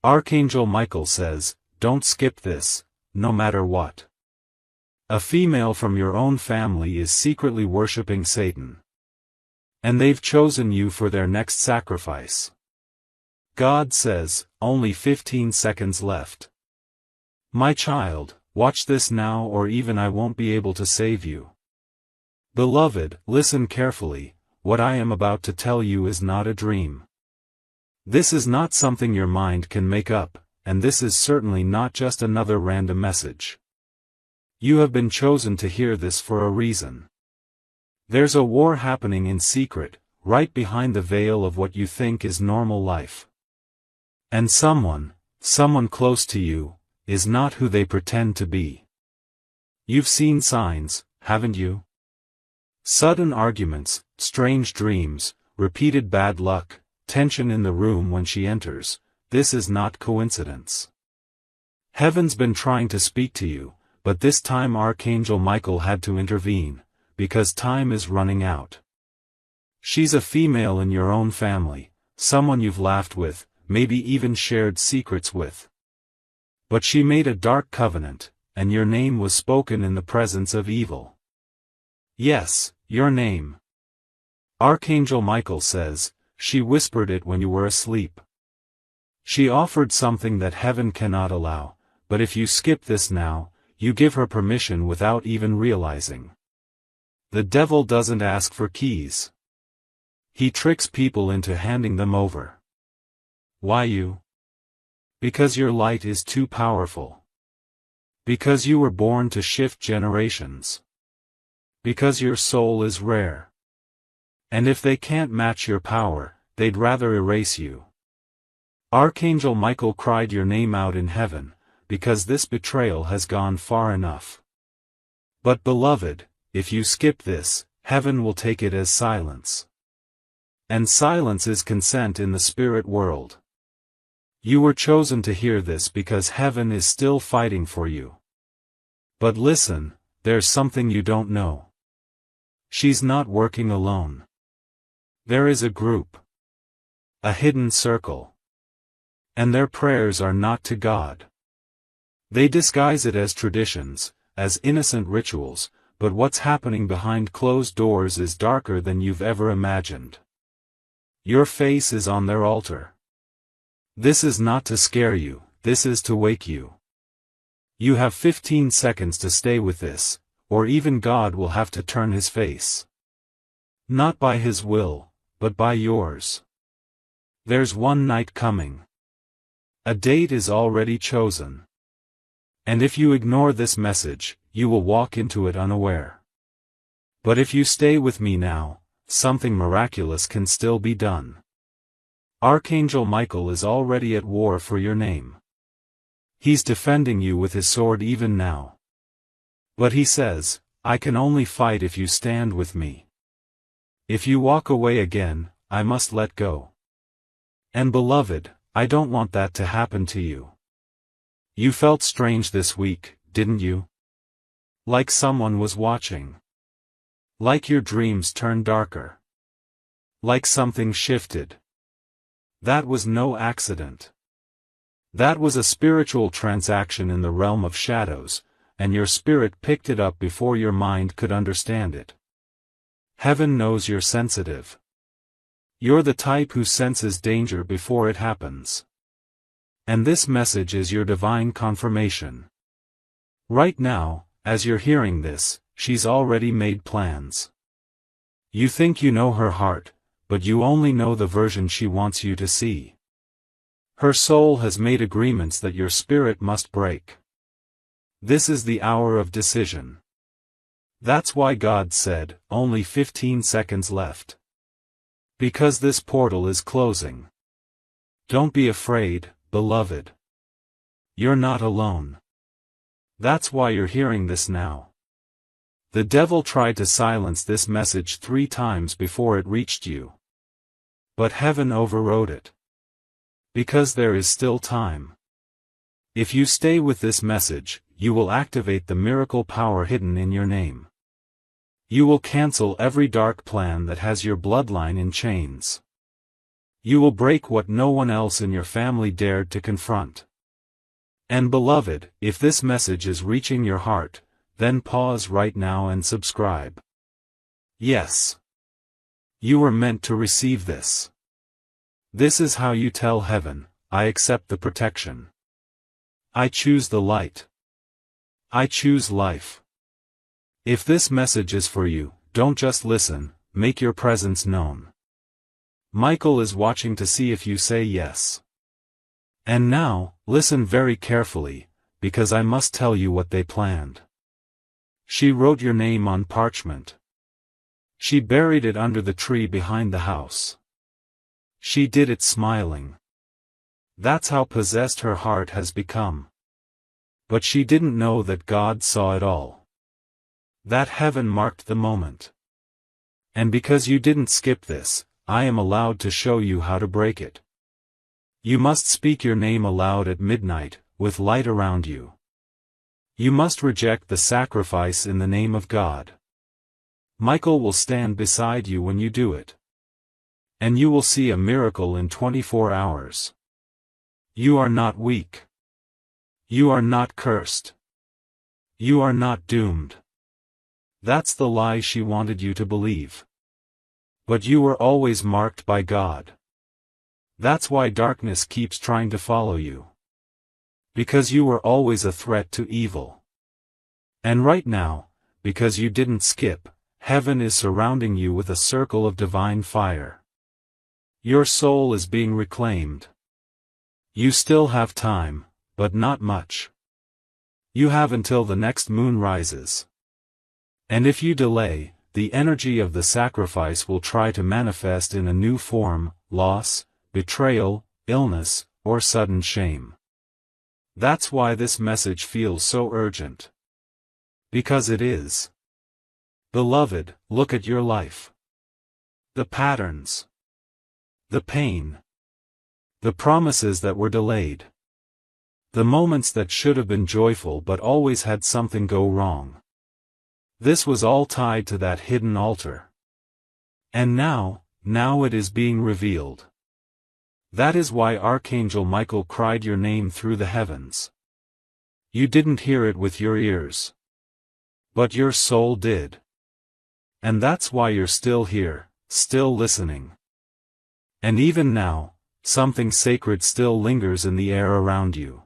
Archangel Michael says, don't skip this, no matter what. A female from your own family is secretly worshipping Satan. And they've chosen you for their next sacrifice. God says, only 15 seconds left. My child, watch this now or even I won't be able to save you. Beloved, listen carefully, what I am about to tell you is not a dream. This is not something your mind can make up, and this is certainly not just another random message. You have been chosen to hear this for a reason. There's a war happening in secret, right behind the veil of what you think is normal life. And someone close to you, is not who they pretend to be. You've seen signs, haven't you? Sudden arguments, strange dreams, repeated bad luck, tension in the room when she enters. This is not coincidence. Heaven's been trying to speak to you, but this time Archangel Michael had to intervene, because time is running out. She's a female in your own family, someone you've laughed with, maybe even shared secrets with. But she made a dark covenant, and your name was spoken in the presence of evil. Yes, your name. Archangel Michael says, she whispered it when you were asleep. She offered something that heaven cannot allow, but if you skip this now, you give her permission without even realizing. The devil doesn't ask for keys. He tricks people into handing them over. Why you? Because your light is too powerful. Because you were born to shift generations. Because your soul is rare. And if they can't match your power, they'd rather erase you. Archangel Michael cried your name out in heaven, because this betrayal has gone far enough. But beloved, if you skip this, heaven will take it as silence. And silence is consent in the spirit world. You were chosen to hear this because heaven is still fighting for you. But listen, there's something you don't know. She's not working alone. There is a group. A hidden circle. And their prayers are not to God. They disguise it as traditions, as innocent rituals, but what's happening behind closed doors is darker than you've ever imagined. Your face is on their altar. This is not to scare you, this is to wake you. You have 15 seconds to stay with this, or even God will have to turn his face. Not by his will, but by yours. There's one night coming. A date is already chosen. And if you ignore this message, you will walk into it unaware. But if you stay with me now, something miraculous can still be done. Archangel Michael is already at war for your name. He's defending you with his sword even now. But he says, I can only fight if you stand with me. If you walk away again, I must let go. And beloved, I don't want that to happen to you. You felt strange this week, didn't you? Like someone was watching. Like your dreams turned darker. Like something shifted. That was no accident. That was a spiritual transaction in the realm of shadows, and your spirit picked it up before your mind could understand it. Heaven knows you're sensitive. You're the type who senses danger before it happens. And this message is your divine confirmation. Right now, as you're hearing this, she's already made plans. You think you know her heart, but you only know the version she wants you to see. Her soul has made agreements that your spirit must break. This is the hour of decision. That's why God said, only 15 seconds left. Because this portal is closing. Don't be afraid, beloved. You're not alone. That's why you're hearing this now. The devil tried to silence this message 3 times before it reached you. But heaven overrode it. Because there is still time. If you stay with this message, you will activate the miracle power hidden in your name. You will cancel every dark plan that has your bloodline in chains. You will break what no one else in your family dared to confront. And beloved, if this message is reaching your heart, then pause right now and subscribe. Yes. You were meant to receive this. This is how you tell heaven, I accept the protection. I choose the light. I choose life. If this message is for you, don't just listen, make your presence known. Michael is watching to see if you say yes. And now, listen very carefully, because I must tell you what they planned. She wrote your name on parchment. She buried it under the tree behind the house. She did it smiling. That's how possessed her heart has become. But she didn't know that God saw it all. That heaven marked the moment. And because you didn't skip this, I am allowed to show you how to break it. You must speak your name aloud at midnight, with light around you. You must reject the sacrifice in the name of God. Michael will stand beside you when you do it. And you will see a miracle in 24 hours. You are not weak. You are not cursed. You are not doomed. That's the lie she wanted you to believe. But you were always marked by God. That's why darkness keeps trying to follow you. Because you were always a threat to evil. And right now, because you didn't skip, heaven is surrounding you with a circle of divine fire. Your soul is being reclaimed. You still have time, but not much. You have until the next moon rises. And if you delay, the energy of the sacrifice will try to manifest in a new form, loss, betrayal, illness, or sudden shame. That's why this message feels so urgent. Because it is. Beloved, look at your life. The patterns. The pain. The promises that were delayed. The moments that should have been joyful but always had something go wrong. This was all tied to that hidden altar. And now it is being revealed. That is why Archangel Michael cried your name through the heavens. You didn't hear it with your ears. But your soul did. And that's why you're still here, still listening. And even now, something sacred still lingers in the air around you.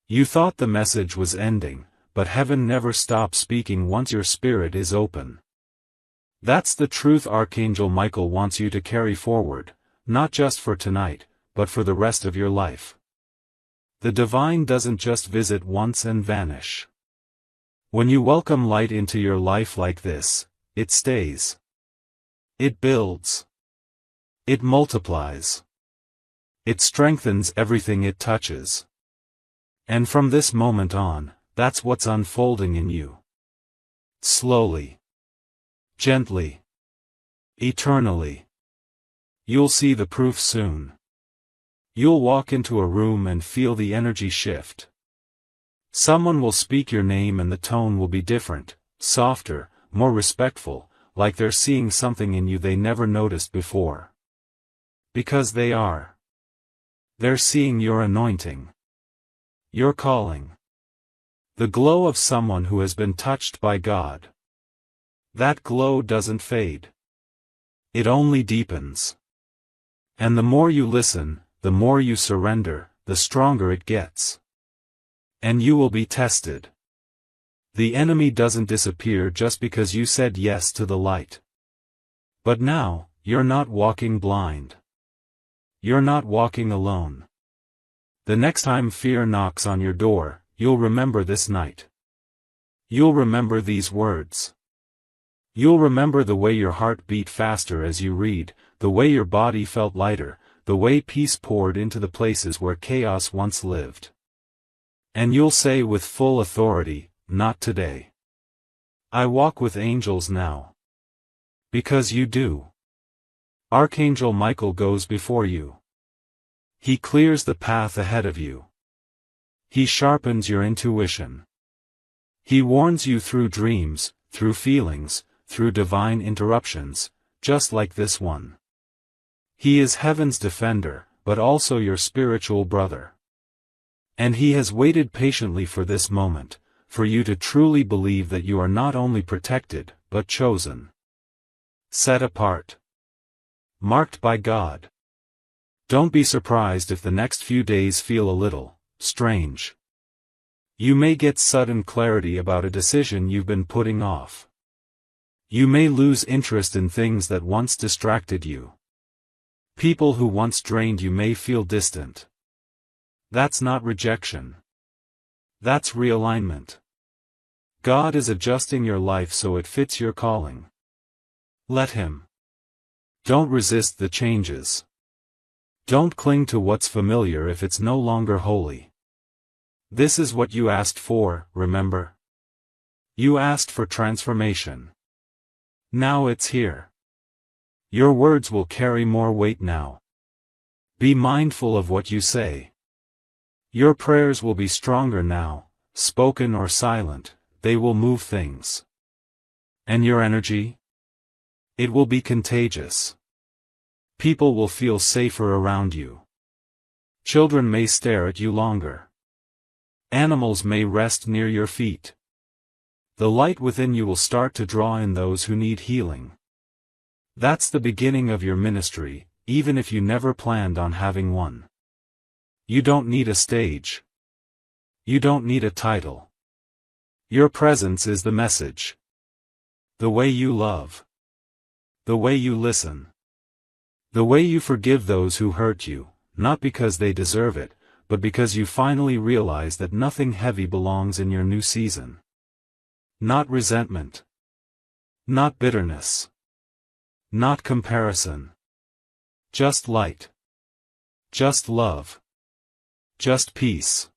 You thought the message was ending, but heaven never stops speaking once your spirit is open. That's the truth Archangel Michael wants you to carry forward, not just for tonight, but for the rest of your life. The divine doesn't just visit once and vanish. When you welcome light into your life like this, it stays. It builds. It multiplies. It strengthens everything it touches. And from this moment on, that's what's unfolding in you. Slowly. Gently. Eternally. You'll see the proof soon. You'll walk into a room and feel the energy shift. Someone will speak your name and the tone will be different, softer, more respectful, like they're seeing something in you they never noticed before. Because they are. They're seeing your anointing. Your calling. The glow of someone who has been touched by God. That glow doesn't fade. It only deepens. And the more you listen, the more you surrender, the stronger it gets. And you will be tested. The enemy doesn't disappear just because you said yes to the light. But now, you're not walking blind. You're not walking alone. The next time fear knocks on your door, you'll remember this night. You'll remember these words. You'll remember the way your heart beat faster as you read, the way your body felt lighter, the way peace poured into the places where chaos once lived. And you'll say with full authority, not today. I walk with angels now. Because you do. Archangel Michael goes before you. He clears the path ahead of you. He sharpens your intuition. He warns you through dreams, through feelings, through divine interruptions, just like this one. He is heaven's defender, but also your spiritual brother. And he has waited patiently for this moment, for you to truly believe that you are not only protected, but chosen. Set apart. Marked by God. Don't be surprised if the next few days feel a little strange. You may get sudden clarity about a decision you've been putting off. You may lose interest in things that once distracted you. People who once drained you may feel distant. That's not rejection. That's realignment. God is adjusting your life so it fits your calling. Let Him. Don't resist the changes. Don't cling to what's familiar if it's no longer holy. This is what you asked for, remember? You asked for transformation. Now it's here. Your words will carry more weight now. Be mindful of what you say. Your prayers will be stronger now, spoken or silent, they will move things. And your energy? It will be contagious. People will feel safer around you. Children may stare at you longer. Animals may rest near your feet. The light within you will start to draw in those who need healing. That's the beginning of your ministry, even if you never planned on having one. You don't need a stage. You don't need a title. Your presence is the message. The way you love. The way you listen. The way you forgive those who hurt you, not because they deserve it, but because you finally realize that nothing heavy belongs in your new season. Not resentment. Not bitterness. Not comparison. Just light. Just love. Just peace.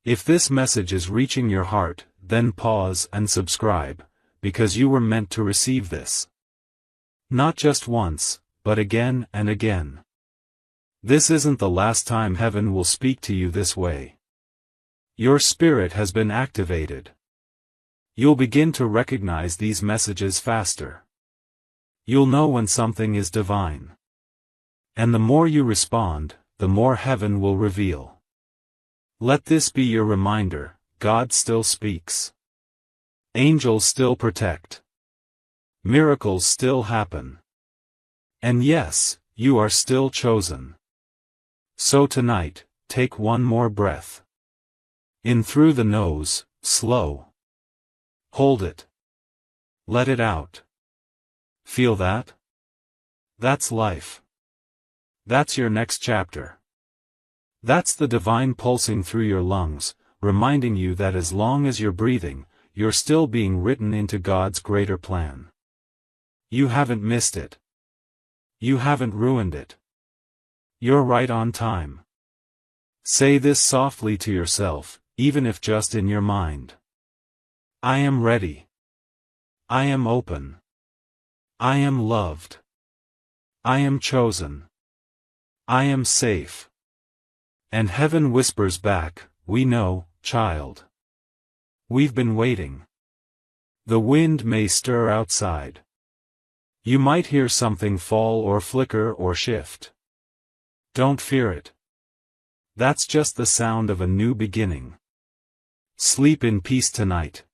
If this message is reaching your heart, then pause and subscribe, because you were meant to receive this. Not just once, but again and again. This isn't the last time heaven will speak to you this way. Your spirit has been activated. You'll begin to recognize these messages faster. You'll know when something is divine. And the more you respond, the more heaven will reveal. Let this be your reminder, God still speaks. Angels still protect. Miracles still happen. And yes, you are still chosen. So tonight, take one more breath. In through the nose, slow. Hold it. Let it out. Feel that? That's life. That's your next chapter. That's the divine pulsing through your lungs, reminding you that as long as you're breathing, you're still being written into God's greater plan. You haven't missed it. You haven't ruined it. You're right on time. Say this softly to yourself, even if just in your mind. I am ready. I am open. I am loved. I am chosen. I am safe. And heaven whispers back, we know, child. We've been waiting. The wind may stir outside. You might hear something fall or flicker or shift. Don't fear it. That's just the sound of a new beginning. Sleep in peace tonight.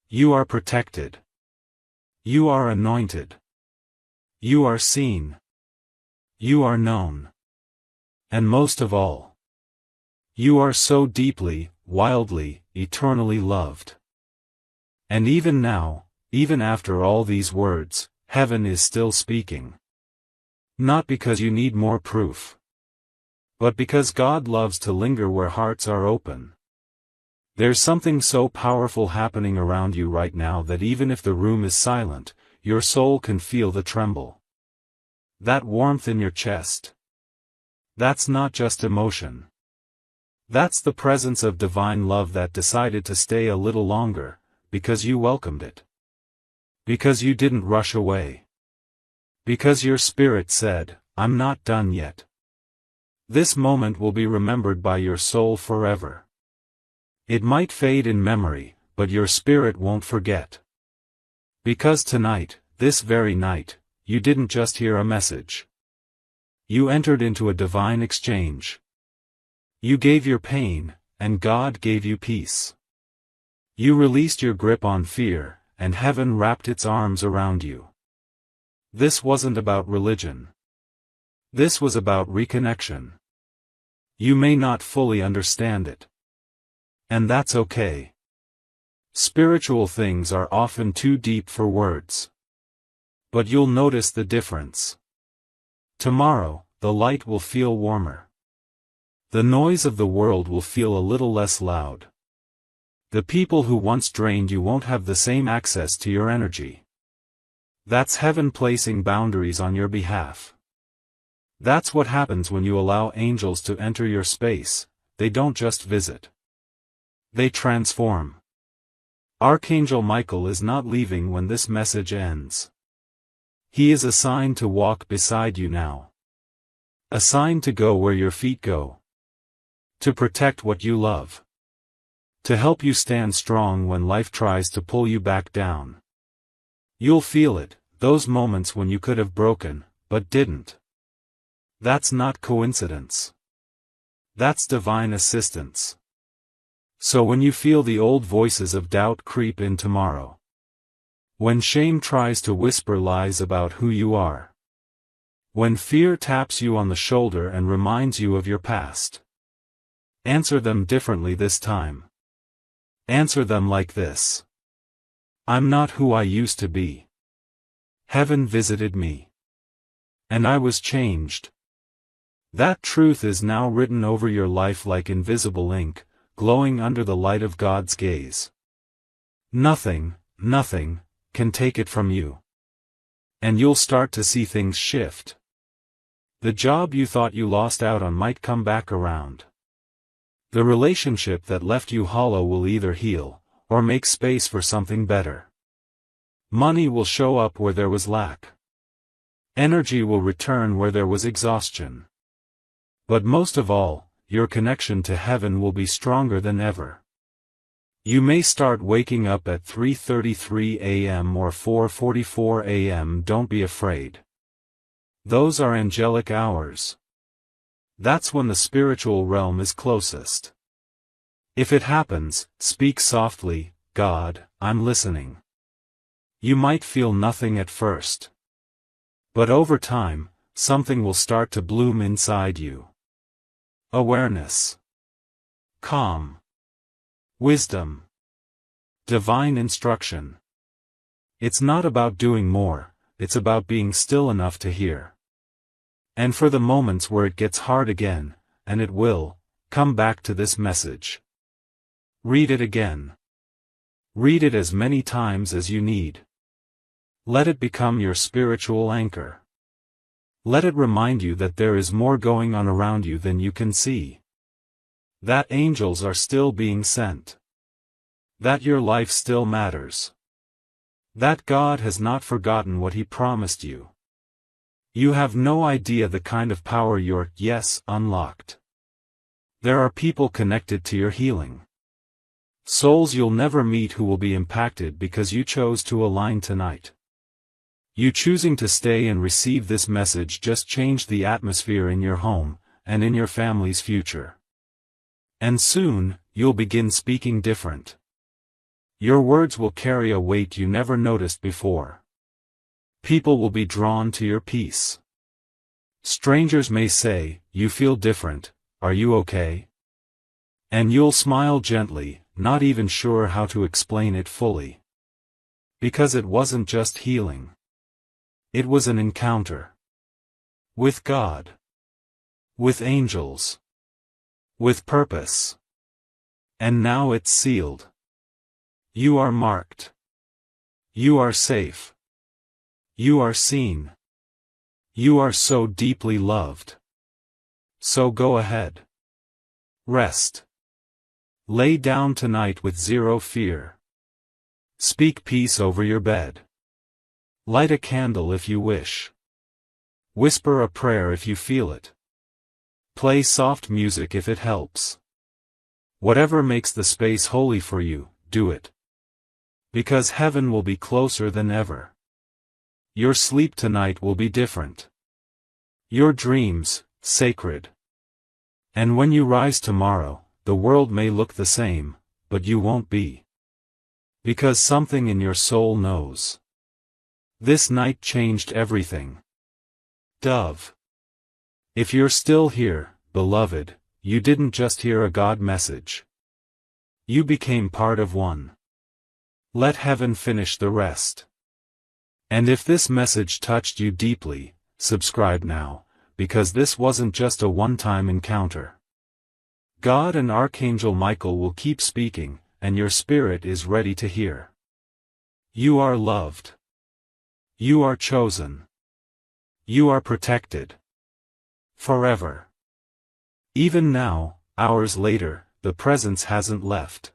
You are protected. You are anointed. You are seen. You are known. And most of all, you are so deeply, wildly, eternally loved. And even now, even after all these words, heaven is still speaking. Not because you need more proof, but because God loves to linger where hearts are open. There's something so powerful happening around you right now that even if the room is silent, your soul can feel the tremble. That warmth in your chest. That's not just emotion. That's the presence of divine love that decided to stay a little longer, because you welcomed it. Because you didn't rush away. Because your spirit said, I'm not done yet. This moment will be remembered by your soul forever. It might fade in memory, but your spirit won't forget. Because tonight, this very night, you didn't just hear a message. You entered into a divine exchange. You gave your pain, and God gave you peace. You released your grip on fear, and heaven wrapped its arms around you. This wasn't about religion. This was about reconnection. You may not fully understand it. And that's okay. Spiritual things are often too deep for words. But you'll notice the difference. Tomorrow, the light will feel warmer. The noise of the world will feel a little less loud. The people who once drained you won't have the same access to your energy. That's heaven placing boundaries on your behalf. That's what happens when you allow angels to enter your space. They don't just visit. They transform. Archangel Michael is not leaving when this message ends. He is assigned to walk beside you now. Assigned to go where your feet go. To protect what you love. To help you stand strong when life tries to pull you back down. You'll feel it, those moments when you could have broken, but didn't. That's not coincidence. That's divine assistance. So when you feel the old voices of doubt creep in tomorrow. When shame tries to whisper lies about who you are. When fear taps you on the shoulder and reminds you of your past. Answer them differently this time. Answer them like this. I'm not who I used to be. Heaven visited me. And I was changed. That truth is now written over your life like invisible ink, glowing under the light of God's gaze. Nothing can take it from you. And you'll start to see things shift. The job you thought you lost out on might come back around. The relationship that left you hollow will either heal, or make space for something better. Money will show up where there was lack. Energy will return where there was exhaustion. But most of all, your connection to heaven will be stronger than ever. You may start waking up at 3:33 a.m. or 4:44 a.m. Don't be afraid. Those are angelic hours. That's when the spiritual realm is closest. If it happens, speak softly, God, I'm listening. You might feel nothing at first. But over time, something will start to bloom inside you. Awareness. Calm. Wisdom. Divine instruction. It's not about doing more, it's about being still enough to hear. And for the moments where it gets hard again, and it will, come back to this message. Read it again. Read it as many times as you need. Let it become your spiritual anchor. Let it remind you that there is more going on around you than you can see. That angels are still being sent. That your life still matters. That God has not forgotten what He promised you. You have no idea the kind of power your yes unlocked. There are people connected to your healing. Souls you'll never meet who will be impacted because you chose to align tonight. You choosing to stay and receive this message just changed the atmosphere in your home, and in your family's future. And soon, you'll begin speaking different. Your words will carry a weight you never noticed before. People will be drawn to your peace. Strangers may say, "You feel different, are you okay?" And you'll smile gently, not even sure how to explain it fully. Because it wasn't just healing. It was an encounter. With God. With angels. With purpose. And now it's sealed. You are marked. You are safe. You are seen. You are so deeply loved. So go ahead. Rest. Lay down tonight with zero fear. Speak peace over your bed. Light a candle if you wish. Whisper a prayer if you feel it. Play soft music if it helps. Whatever makes the space holy for you, do it. Because heaven will be closer than ever. Your sleep tonight will be different. Your dreams, sacred. And when you rise tomorrow, the world may look the same, but you won't be. Because something in your soul knows. This night changed everything. Dove. If you're still here, beloved, you didn't just hear a God message. You became part of one. Let heaven finish the rest. And if this message touched you deeply, subscribe now, because this wasn't just a one-time encounter. God and Archangel Michael will keep speaking, and your spirit is ready to hear. You are loved. You are chosen. You are protected. Forever. Even now, hours later, the presence hasn't left.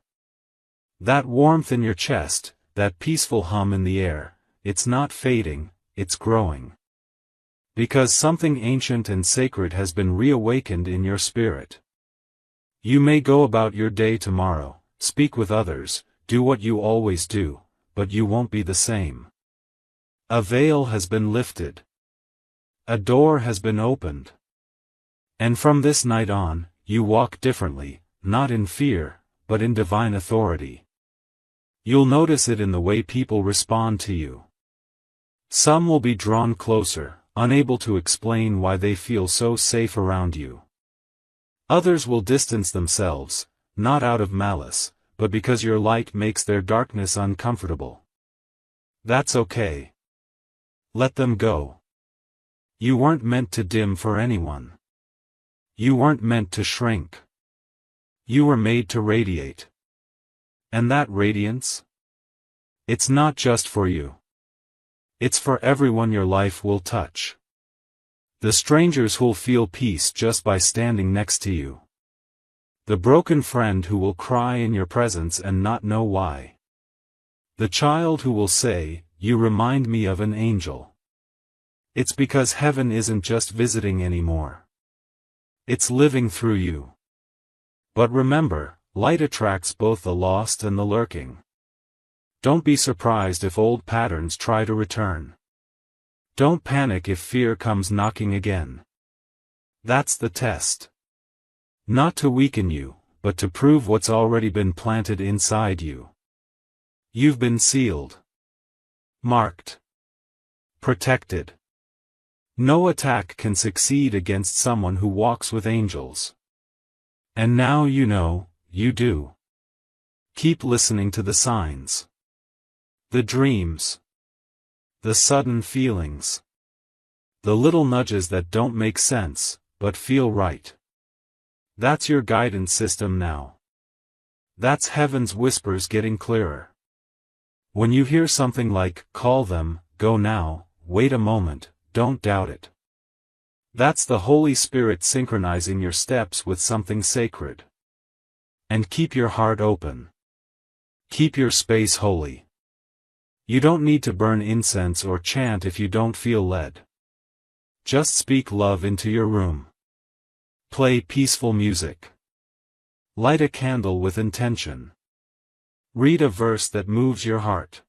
That warmth in your chest, that peaceful hum in the air, it's not fading, it's growing. Because something ancient and sacred has been reawakened in your spirit. You may go about your day tomorrow, speak with others, do what you always do, but you won't be the same. A veil has been lifted. A door has been opened. And from this night on, you walk differently, not in fear, but in divine authority. You'll notice it in the way people respond to you. Some will be drawn closer, unable to explain why they feel so safe around you. Others will distance themselves, not out of malice, but because your light makes their darkness uncomfortable. That's okay. Let them go. You weren't meant to dim for anyone. You weren't meant to shrink. You were made to radiate. And that radiance? It's not just for you. It's for everyone your life will touch. The strangers who'll feel peace just by standing next to you. The broken friend who will cry in your presence and not know why. The child who will say, "You remind me of an angel." It's because heaven isn't just visiting anymore. It's living through you. But remember, light attracts both the lost and the lurking. Don't be surprised if old patterns try to return. Don't panic if fear comes knocking again. That's the test. Not to weaken you, but to prove what's already been planted inside you. You've been sealed. Marked. Protected. No attack can succeed against someone who walks with angels. And now you know, you do. Keep listening to the signs. The dreams. The sudden feelings. The little nudges that don't make sense, but feel right. That's your guidance system now. That's heaven's whispers getting clearer. When you hear something like, "Call them, go now, wait a moment," don't doubt it. That's the Holy Spirit synchronizing your steps with something sacred. And keep your heart open. Keep your space holy. You don't need to burn incense or chant if you don't feel led. Just speak love into your room. Play peaceful music. Light a candle with intention. Read a verse that moves your heart.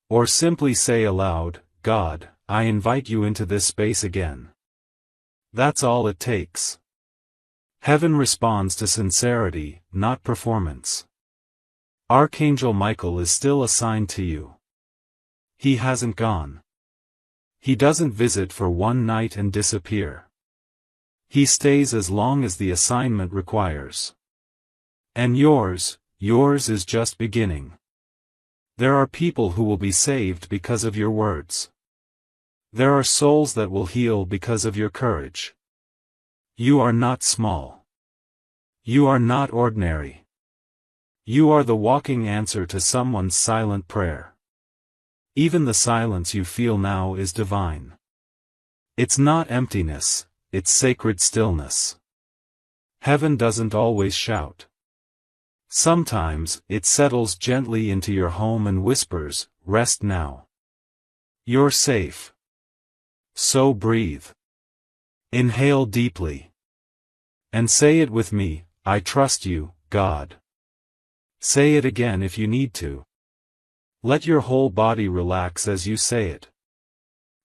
Or simply say aloud, "God, I invite you into this space again." That's all it takes. Heaven responds to sincerity, not performance. Archangel Michael is still assigned to you. He hasn't gone. He doesn't visit for one night and disappear. He stays as long as the assignment requires. And yours is just beginning. There are people who will be saved because of your words. There are souls that will heal because of your courage. You are not small. You are not ordinary. You are the walking answer to someone's silent prayer. Even the silence you feel now is divine. It's not emptiness, it's sacred stillness. Heaven doesn't always shout. Sometimes, it settles gently into your home and whispers, "Rest now. You're safe." So breathe. Inhale deeply. And say it with me, "I trust you, God." Say it again if you need to. Let your whole body relax as you say it.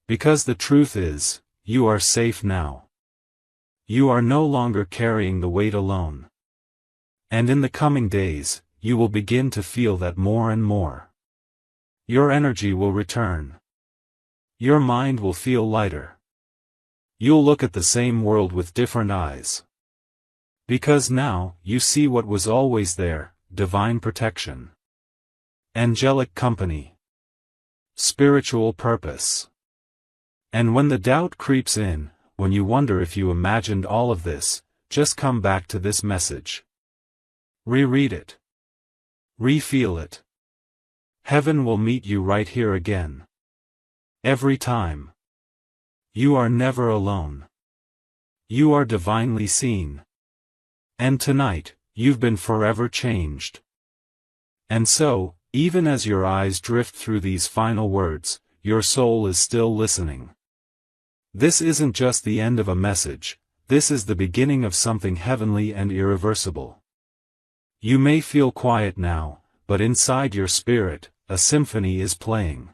Because the truth is, you are safe now. You are no longer carrying the weight alone. And in the coming days, you will begin to feel that more and more. Your energy will return. Your mind will feel lighter. You'll look at the same world with different eyes. Because now, you see what was always there: divine protection, angelic company, spiritual purpose. And when the doubt creeps in, when you wonder if you imagined all of this, just come back to this message. Reread it. Re-feel it. Heaven will meet you right here again. Every time. You are never alone. You are divinely seen. And tonight, you've been forever changed. And so, even as your eyes drift through these final words, your soul is still listening. This isn't just the end of a message, this is the beginning of something heavenly and irreversible. You may feel quiet now, but inside your spirit, a symphony is playing.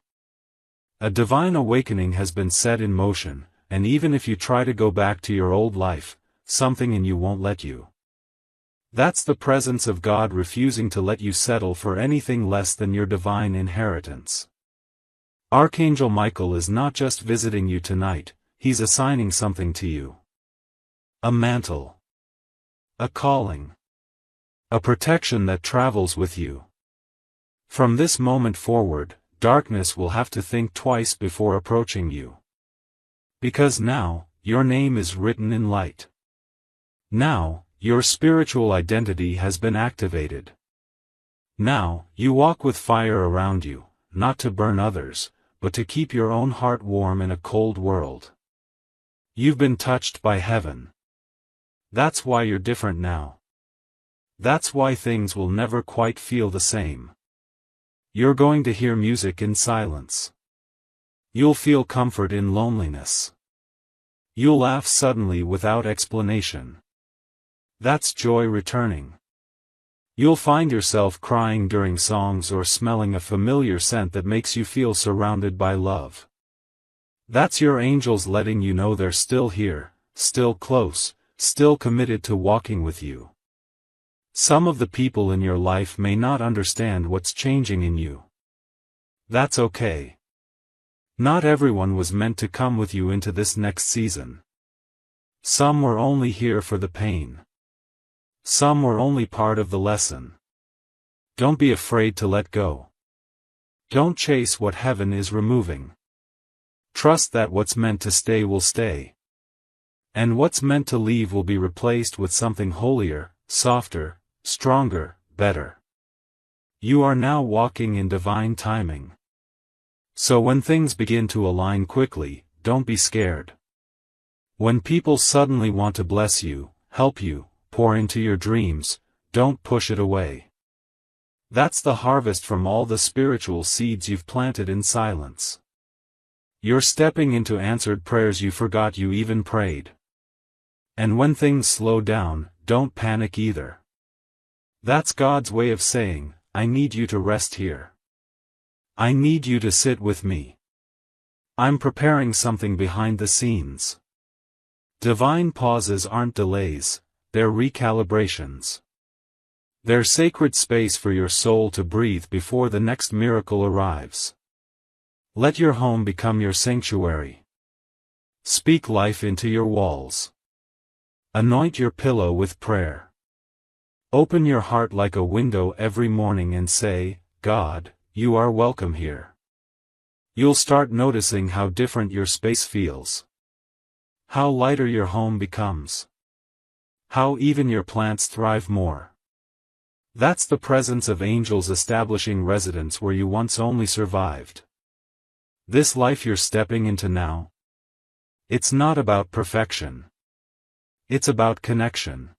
A divine awakening has been set in motion, and even if you try to go back to your old life, something in you won't let you. That's the presence of God refusing to let you settle for anything less than your divine inheritance. Archangel Michael is not just visiting you tonight, he's assigning something to you. A mantle. A calling. A protection that travels with you. From this moment forward, darkness will have to think twice before approaching you. Because now, your name is written in light. Now, your spiritual identity has been activated. Now, you walk with fire around you, not to burn others, but to keep your own heart warm in a cold world. You've been touched by heaven. That's why you're different now. That's why things will never quite feel the same. You're going to hear music in silence. You'll feel comfort in loneliness. You'll laugh suddenly without explanation. That's joy returning. You'll find yourself crying during songs or smelling a familiar scent that makes you feel surrounded by love. That's your angels letting you know they're still here, still close, still committed to walking with you. Some of the people in your life may not understand what's changing in you. That's okay. Not everyone was meant to come with you into this next season. Some were only here for the pain. Some were only part of the lesson. Don't be afraid to let go. Don't chase what heaven is removing. Trust that what's meant to stay will stay. And what's meant to leave will be replaced with something holier, softer, stronger, better. You are now walking in divine timing. So when things begin to align quickly, don't be scared. When people suddenly want to bless you, help you, pour into your dreams, don't push it away. That's the harvest from all the spiritual seeds you've planted in silence. You're stepping into answered prayers you forgot you even prayed. And when things slow down, don't panic either. That's God's way of saying, I need you to rest here. I need you to sit with me. I'm preparing something behind the scenes. Divine pauses aren't delays, they're recalibrations. They're sacred space for your soul to breathe before the next miracle arrives. Let your home become your sanctuary. Speak life into your walls. Anoint your pillow with prayer. Open your heart like a window every morning and say, God, you are welcome here. You'll start noticing how different your space feels. How lighter your home becomes. How even your plants thrive more. That's the presence of angels establishing residence where you once only survived. This life you're stepping into now. It's not about perfection. It's about connection.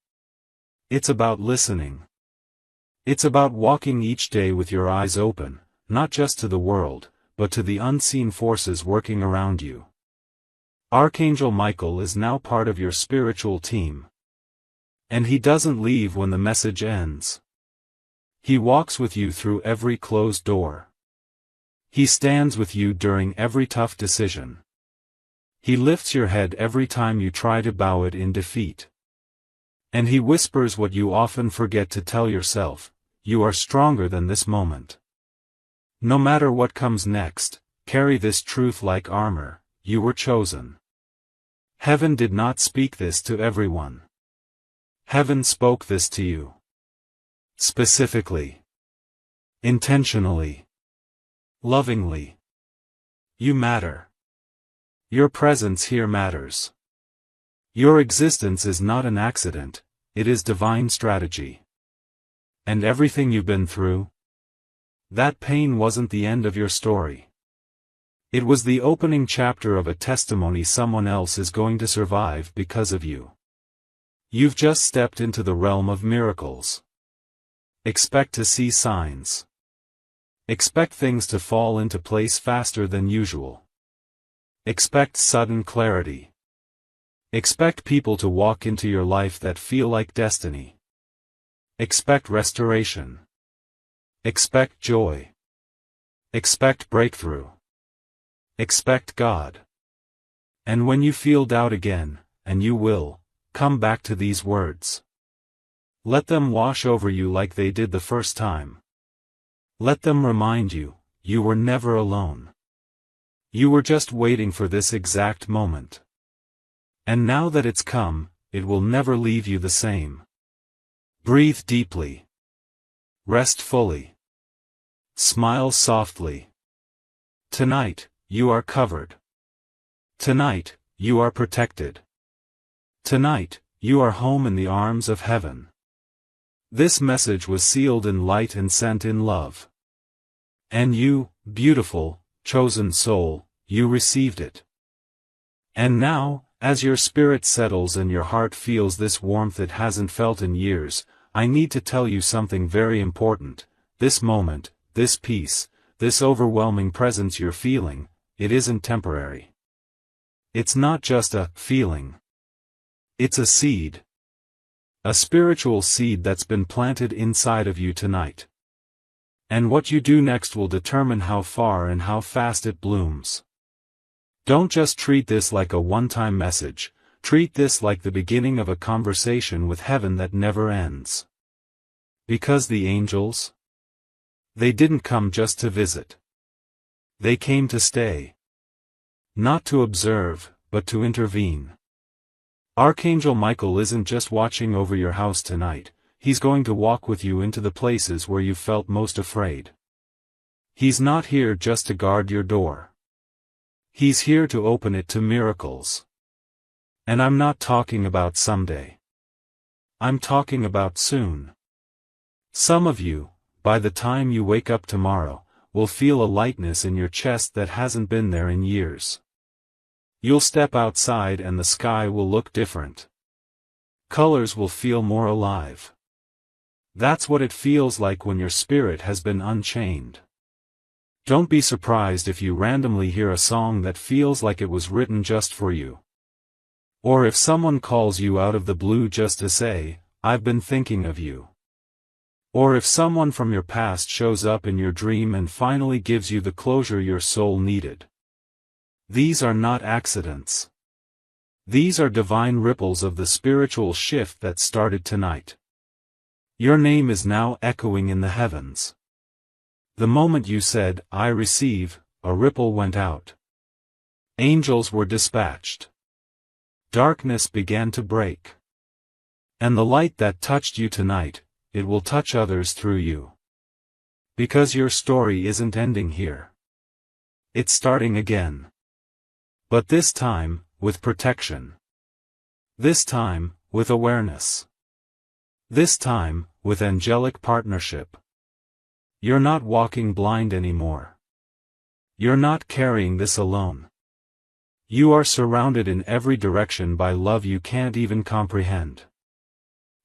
It's about listening. It's about walking each day with your eyes open, not just to the world, but to the unseen forces working around you. Archangel Michael is now part of your spiritual team. And he doesn't leave when the message ends. He walks with you through every closed door. He stands with you during every tough decision. He lifts your head every time you try to bow it in defeat. And he whispers what you often forget to tell yourself: you are stronger than this moment. No matter what comes next, carry this truth like armor: you were chosen. Heaven did not speak this to everyone. Heaven spoke this to you. Specifically. Intentionally. Lovingly. You matter. Your presence here matters. Your existence is not an accident, it is divine strategy. And everything you've been through? That pain wasn't the end of your story. It was the opening chapter of a testimony someone else is going to survive because of you. You've just stepped into the realm of miracles. Expect to see signs. Expect things to fall into place faster than usual. Expect sudden clarity. Expect people to walk into your life that feel like destiny. Expect restoration. Expect joy. Expect breakthrough. Expect God. And when you feel doubt again, and you will, come back to these words. Let them wash over you like they did the first time. Let them remind you, you were never alone. You were just waiting for this exact moment. And now that it's come, it will never leave you the same. Breathe deeply. Rest fully. Smile softly. Tonight, you are covered. Tonight, you are protected. Tonight, you are home in the arms of heaven. This message was sealed in light and sent in love. And you, beautiful, chosen soul, you received it. And now, as your spirit settles and your heart feels this warmth it hasn't felt in years, I need to tell you something very important. This moment, this peace, this overwhelming presence you're feeling, it isn't temporary. It's not just a feeling. It's a seed. A spiritual seed that's been planted inside of you tonight. And what you do next will determine how far and how fast it blooms. Don't just treat this like a one-time message, treat this like the beginning of a conversation with heaven that never ends. Because the angels? They didn't come just to visit. They came to stay. Not to observe, but to intervene. Archangel Michael isn't just watching over your house tonight, he's going to walk with you into the places where you felt most afraid. He's not here just to guard your door. He's here to open it to miracles. And I'm not talking about someday. I'm talking about soon. Some of you, by the time you wake up tomorrow, will feel a lightness in your chest that hasn't been there in years. You'll step outside and the sky will look different. Colors will feel more alive. That's what it feels like when your spirit has been unchained. Don't be surprised if you randomly hear a song that feels like it was written just for you. Or if someone calls you out of the blue just to say, "I've been thinking of you." Or if someone from your past shows up in your dream and finally gives you the closure your soul needed. These are not accidents. These are divine ripples of the spiritual shift that started tonight. Your name is now echoing in the heavens. The moment you said, "I receive," a ripple went out. Angels were dispatched. Darkness began to break. And the light that touched you tonight, it will touch others through you. Because your story isn't ending here. It's starting again. But this time, with protection. This time, with awareness. This time, with angelic partnership. You're not walking blind anymore. You're not carrying this alone. You are surrounded in every direction by love you can't even comprehend.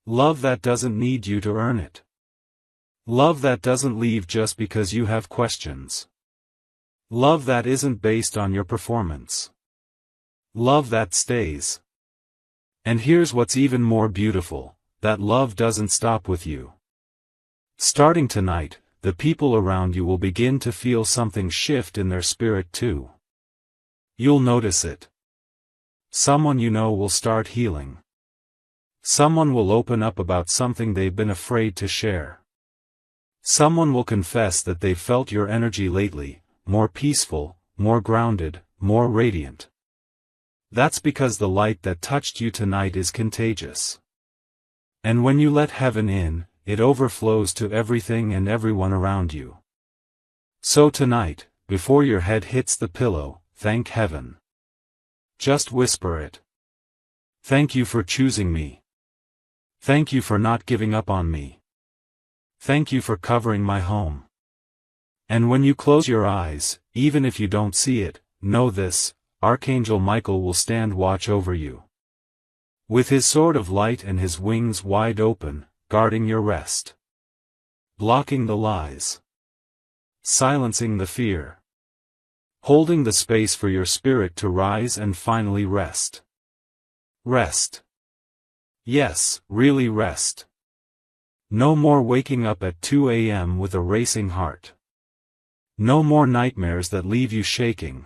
Love that doesn't need you to earn it. Love that doesn't leave just because you have questions. Love that isn't based on your performance. Love that stays. And here's what's even more beautiful, that love doesn't stop with you. Starting tonight, the people around you will begin to feel something shift in their spirit too. You'll notice it. Someone you know will start healing. Someone will open up about something they've been afraid to share. Someone will confess that they've felt your energy lately, more peaceful, more grounded, more radiant. That's because the light that touched you tonight is contagious. And when you let heaven in, it overflows to everything and everyone around you. So tonight, before your head hits the pillow, thank heaven. Just whisper it. Thank you for choosing me. Thank you for not giving up on me. Thank you for covering my home. And when you close your eyes, even if you don't see it, know this: Archangel Michael will stand watch over you. With his sword of light and his wings wide open, guarding your rest. Blocking the lies. Silencing the fear. Holding the space for your spirit to rise and finally rest. Rest. Yes, really rest. No more waking up at 2 a.m. with a racing heart. No more nightmares that leave you shaking.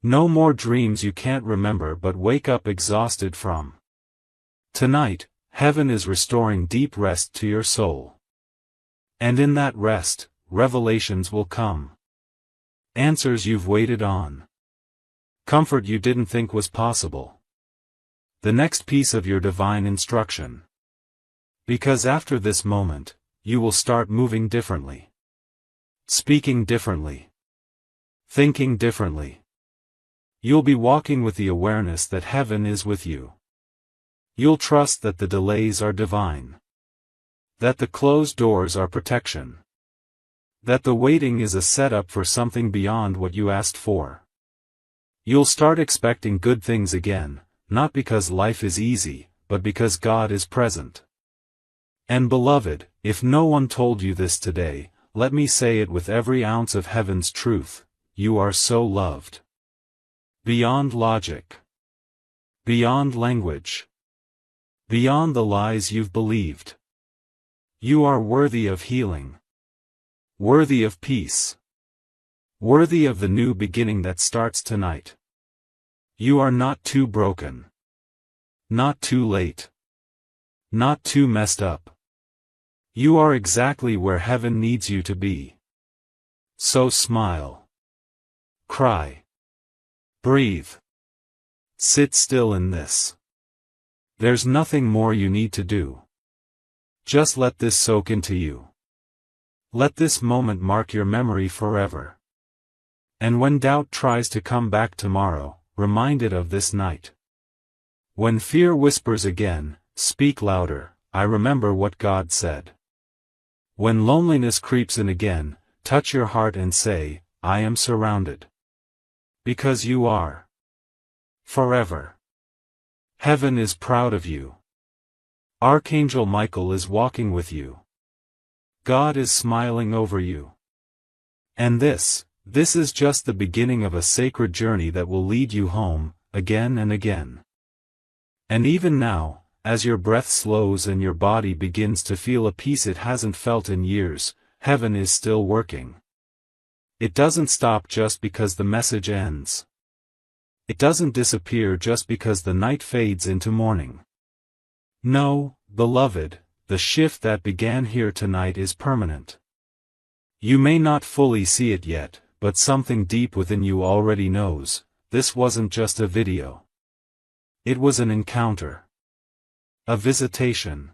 No more dreams you can't remember but wake up exhausted from. Tonight, heaven is restoring deep rest to your soul. And in that rest, revelations will come. Answers you've waited on. Comfort you didn't think was possible. The next piece of your divine instruction. Because after this moment, you will start moving differently. Speaking differently. Thinking differently. You'll be walking with the awareness that heaven is with you. You'll trust that the delays are divine. That the closed doors are protection. That the waiting is a setup for something beyond what you asked for. You'll start expecting good things again, not because life is easy, but because God is present. And beloved, if no one told you this today, let me say it with every ounce of heaven's truth: you are so loved. Beyond logic. Beyond language. Beyond the lies you've believed. You are worthy of healing. Worthy of peace. Worthy of the new beginning that starts tonight. You are not too broken. Not too late. Not too messed up. You are exactly where heaven needs you to be. So smile. Cry. Breathe. Sit still in this. There's nothing more you need to do. Just let this soak into you. Let this moment mark your memory forever. And when doubt tries to come back tomorrow, remind it of this night. When fear whispers again, speak louder: I remember what God said. When loneliness creeps in again, touch your heart and say, I am surrounded. Because you are. Forever. Heaven is proud of you. Archangel Michael is walking with you. God is smiling over you. And this is just the beginning of a sacred journey that will lead you home, again and again. And even now, as your breath slows and your body begins to feel a peace it hasn't felt in years, heaven is still working. It doesn't stop just because the message ends. It doesn't disappear just because the night fades into morning. No, beloved, the shift that began here tonight is permanent. You may not fully see it yet, but something deep within you already knows: this wasn't just a video. It was an encounter. A visitation.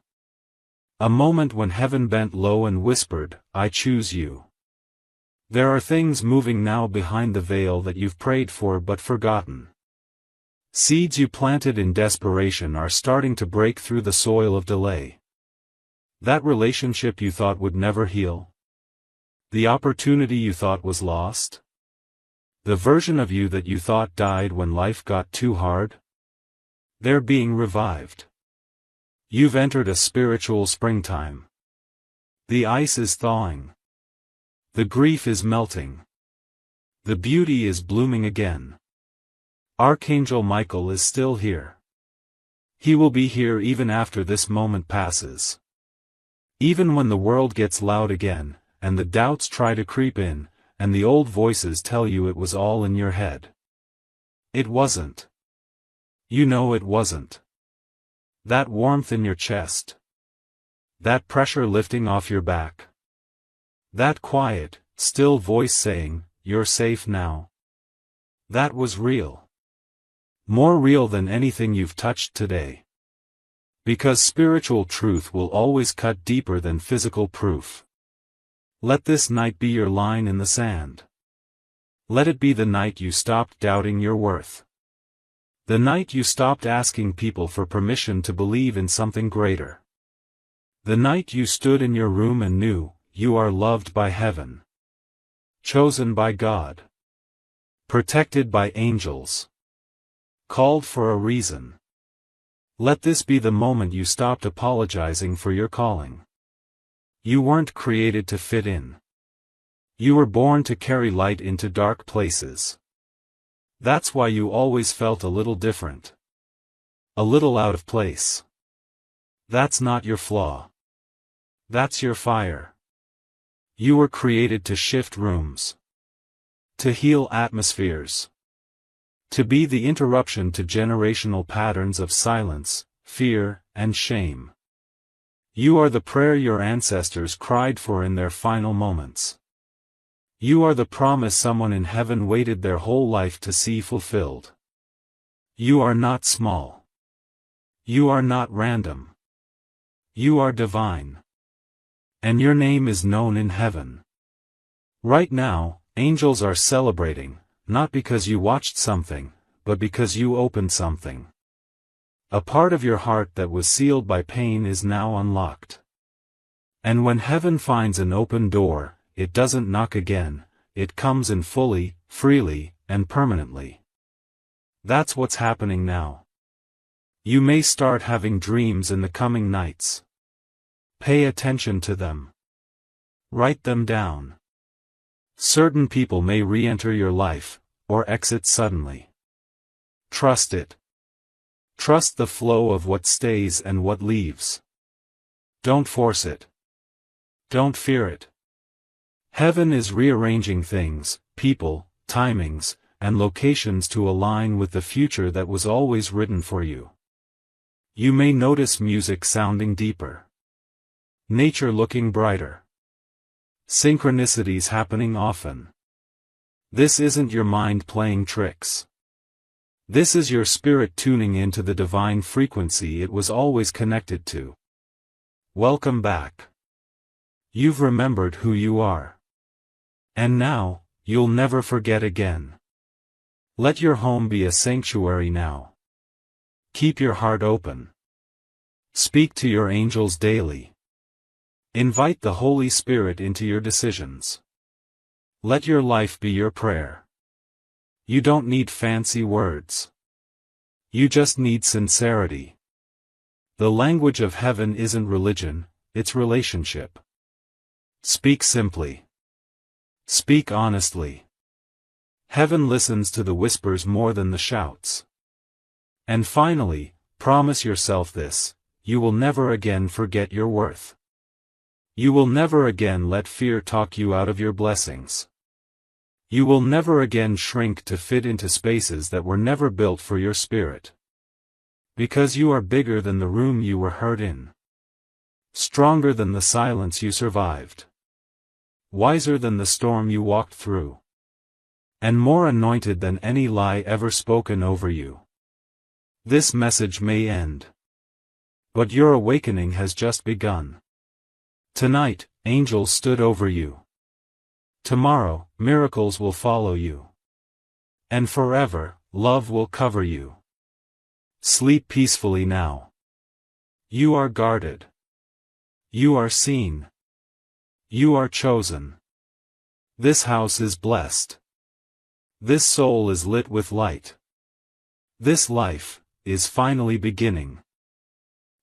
A moment when heaven bent low and whispered, I choose you. There are things moving now behind the veil that you've prayed for but forgotten. Seeds you planted in desperation are starting to break through the soil of delay. That relationship you thought would never heal. The opportunity you thought was lost. The version of you that you thought died when life got too hard. They're being revived. You've entered a spiritual springtime. The ice is thawing. The grief is melting. The beauty is blooming again. Archangel Michael is still here. He will be here even after this moment passes. Even when the world gets loud again, and the doubts try to creep in, and the old voices tell you it was all in your head. It wasn't. You know it wasn't. That warmth in your chest. That pressure lifting off your back. That quiet, still voice saying, "You're safe now." That was real. More real than anything you've touched today. Because spiritual truth will always cut deeper than physical proof. Let this night be your line in the sand. Let it be the night you stopped doubting your worth. The night you stopped asking people for permission to believe in something greater. The night you stood in your room and knew, you are loved by heaven. Chosen by God. Protected by angels. Called for a reason. Let this be the moment you stopped apologizing for your calling. You weren't created to fit in. You were born to carry light into dark places. That's why you always felt a little different. A little out of place. That's not your flaw. That's your fire. You were created to shift rooms. To heal atmospheres. To be the interruption to generational patterns of silence, fear, and shame. You are the prayer your ancestors cried for in their final moments. You are the promise someone in heaven waited their whole life to see fulfilled. You are not small. You are not random. You are divine. And your name is known in heaven. Right now, angels are celebrating, not because you watched something, but because you opened something. A part of your heart that was sealed by pain is now unlocked. And when heaven finds an open door, it doesn't knock again, it comes in fully, freely, and permanently. That's what's happening now. You may start having dreams in the coming nights. Pay attention to them. Write them down. Certain people may re-enter your life, or exit suddenly. Trust it. Trust the flow of what stays and what leaves. Don't force it. Don't fear it. Heaven is rearranging things, people, timings, and locations to align with the future that was always written for you. You may notice music sounding deeper. Nature looking brighter. Synchronicities happening often. This isn't your mind playing tricks. This is your spirit tuning into the divine frequency it was always connected to. Welcome back. You've remembered who you are. And now, you'll never forget again. Let your home be a sanctuary now. Keep your heart open. Speak to your angels daily. Invite the Holy Spirit into your decisions. Let your life be your prayer. You don't need fancy words. You just need sincerity. The language of heaven isn't religion, it's relationship. Speak simply. Speak honestly. Heaven listens to the whispers more than the shouts. And finally, promise yourself this: you will never again forget your worth. You will never again let fear talk you out of your blessings. You will never again shrink to fit into spaces that were never built for your spirit. Because you are bigger than the room you were hurt in. Stronger than the silence you survived. Wiser than the storm you walked through. And more anointed than any lie ever spoken over you. This message may end. But your awakening has just begun. Tonight, angels stood over you. Tomorrow, miracles will follow you. And forever, love will cover you. Sleep peacefully now. You are guarded. You are seen. You are chosen. This house is blessed. This soul is lit with light. This life is finally beginning.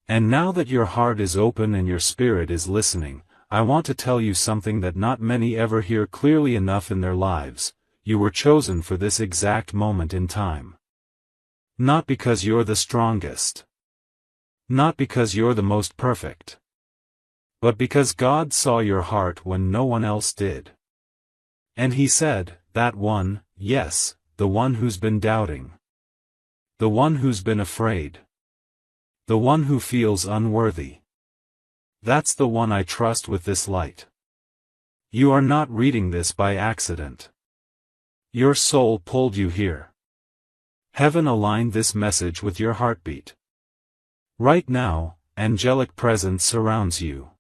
And now that your heart is open and your spirit is listening, I want to tell you something that not many ever hear clearly enough in their lives: you were chosen for this exact moment in time. Not because you're the strongest. Not because you're the most perfect. But because God saw your heart when no one else did. And He said, that one, yes, the one who's been doubting. The one who's been afraid. The one who feels unworthy. That's the one I trust with this light. You are not reading this by accident. Your soul pulled you here. Heaven aligned this message with your heartbeat. Right now, angelic presence surrounds you.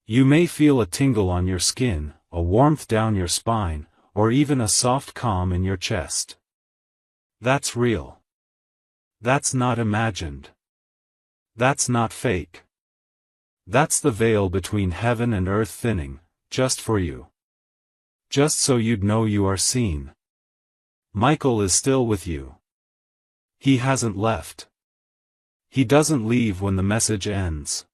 You may feel a tingle on your skin, a warmth down your spine, or even a soft calm in your chest. That's real. That's not imagined. That's not fake. That's the veil between heaven and earth thinning, just for you. Just so you'd know you are seen. Michael is still with you. He hasn't left. He doesn't leave when the message ends.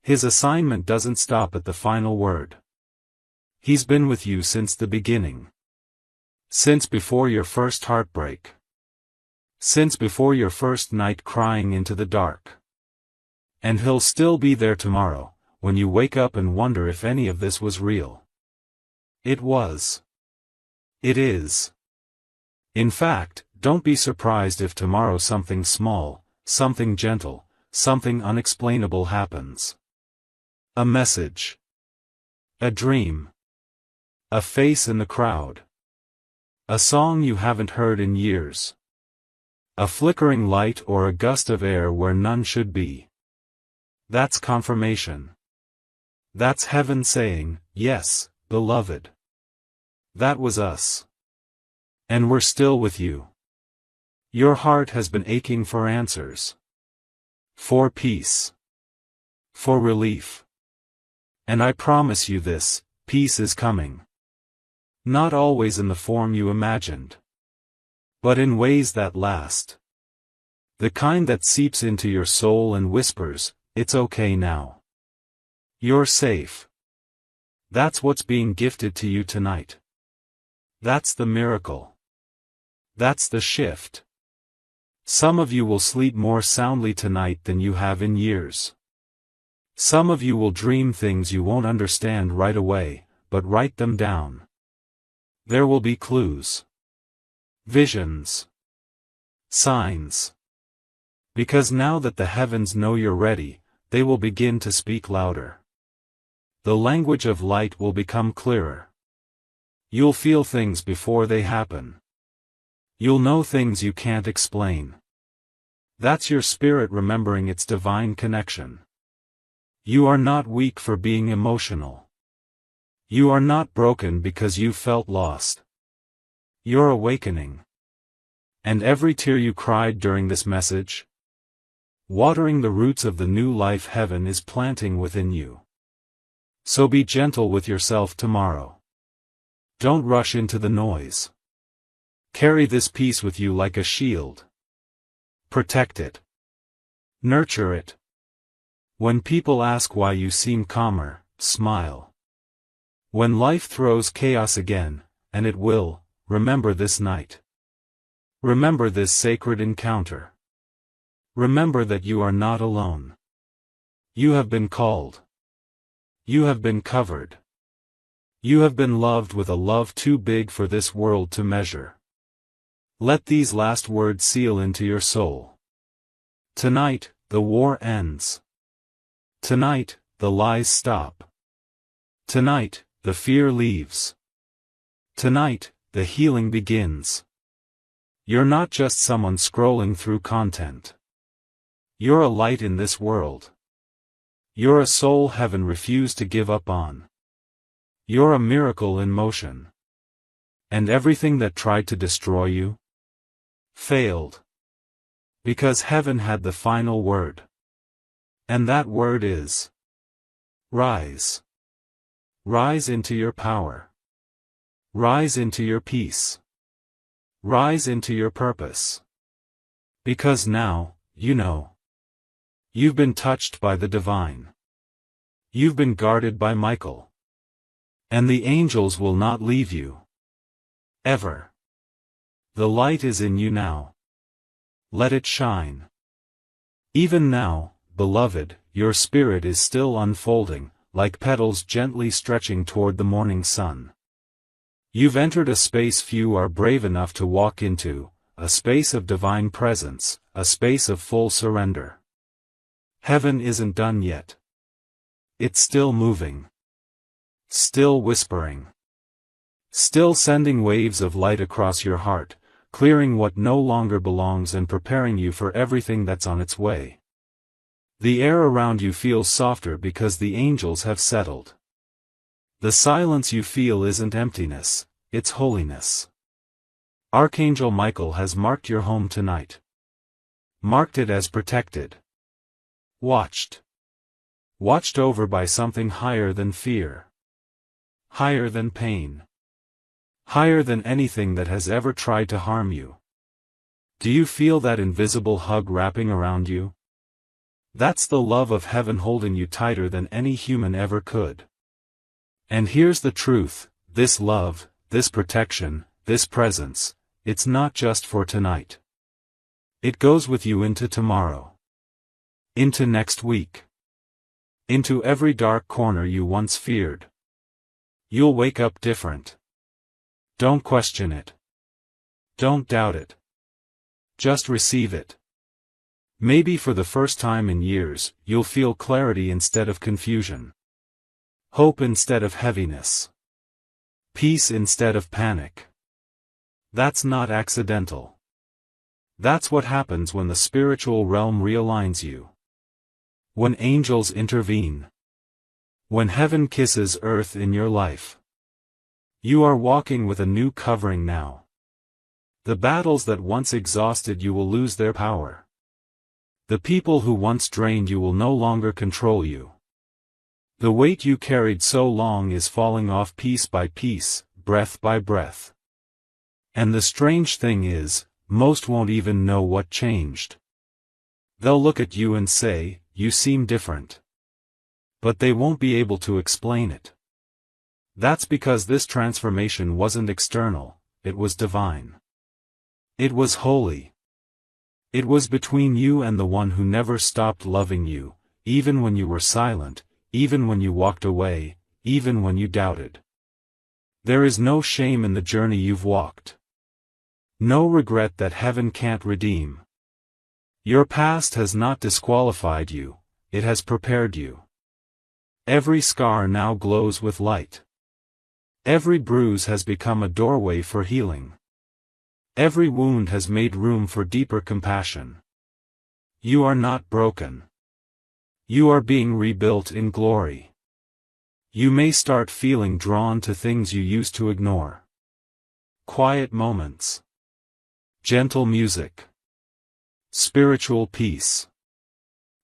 His assignment doesn't stop at the final word. He's been with you since the beginning. Since before your first heartbreak. Since before your first night crying into the dark. And he'll still be there tomorrow, when you wake up and wonder if any of this was real. It was. It is. In fact, don't be surprised if tomorrow something small, something gentle, something unexplainable happens. A message. A dream. A face in the crowd. A song you haven't heard in years. A flickering light or a gust of air where none should be. That's confirmation. That's heaven saying, yes, beloved. That was us. And we're still with you. Your heart has been aching for answers. For peace. For relief. And I promise you this, peace is coming. Not always in the form you imagined. But in ways that last. The kind that seeps into your soul and whispers, it's okay now. You're safe. That's what's being gifted to you tonight. That's the miracle. That's the shift. Some of you will sleep more soundly tonight than you have in years. Some of you will dream things you won't understand right away, but write them down. There will be clues. Visions. Signs. Because now that the heavens know you're ready, they will begin to speak louder. The language of light will become clearer. You'll feel things before they happen. You'll know things you can't explain. That's your spirit remembering its divine connection. You are not weak for being emotional. You are not broken because you felt lost. You're awakening. And every tear you cried during this message, watering the roots of the new life heaven is planting within you. So be gentle with yourself tomorrow. Don't rush into the noise. Carry this peace with you like a shield. Protect it. Nurture it. When people ask why you seem calmer, smile. When life throws chaos again, and it will, remember this night. Remember this sacred encounter. Remember that you are not alone. You have been called. You have been covered. You have been loved with a love too big for this world to measure. Let these last words seal into your soul. Tonight, the war ends. Tonight, the lies stop. Tonight, the fear leaves. Tonight, the healing begins. You're not just someone scrolling through content. You're a light in this world. You're a soul heaven refused to give up on. You're a miracle in motion. And everything that tried to destroy you failed. Because heaven had the final word. And that word is rise. Rise into your power. Rise into your peace. Rise into your purpose. Because now, you know. You've been touched by the divine. You've been guarded by Michael. And the angels will not leave you. Ever. The light is in you now. Let it shine. Even now, beloved, your spirit is still unfolding, like petals gently stretching toward the morning sun. You've entered a space few are brave enough to walk into, a space of divine presence, a space of full surrender. Heaven isn't done yet. It's still moving. Still whispering. Still sending waves of light across your heart, clearing what no longer belongs and preparing you for everything that's on its way. The air around you feels softer because the angels have settled. The silence you feel isn't emptiness, it's holiness. Archangel Michael has marked your home tonight. Marked it as protected. Watched. Watched over by something higher than fear. Higher than pain. Higher than anything that has ever tried to harm you. Do you feel that invisible hug wrapping around you? That's the love of heaven holding you tighter than any human ever could. And here's the truth, this love, this protection, this presence, it's not just for tonight. It goes with you into tomorrow. Into next week. Into every dark corner you once feared. You'll wake up different. Don't question it. Don't doubt it. Just receive it. Maybe for the first time in years, you'll feel clarity instead of confusion. Hope instead of heaviness. Peace instead of panic. That's not accidental. That's what happens when the spiritual realm realigns you. When angels intervene. When heaven kisses earth in your life. You are walking with a new covering now. The battles that once exhausted you will lose their power. The people who once drained you will no longer control you. The weight you carried so long is falling off piece by piece, breath by breath. And the strange thing is, most won't even know what changed. They'll look at you and say, "You seem different." But they won't be able to explain it. That's because this transformation wasn't external, it was divine. It was holy. It was between you and the one who never stopped loving you, even when you were silent, even when you walked away, even when you doubted. There is no shame in the journey you've walked. No regret that heaven can't redeem. Your past has not disqualified you, it has prepared you. Every scar now glows with light. Every bruise has become a doorway for healing. Every wound has made room for deeper compassion. You are not broken. You are being rebuilt in glory. You may start feeling drawn to things you used to ignore. Quiet moments. Gentle music. Spiritual peace.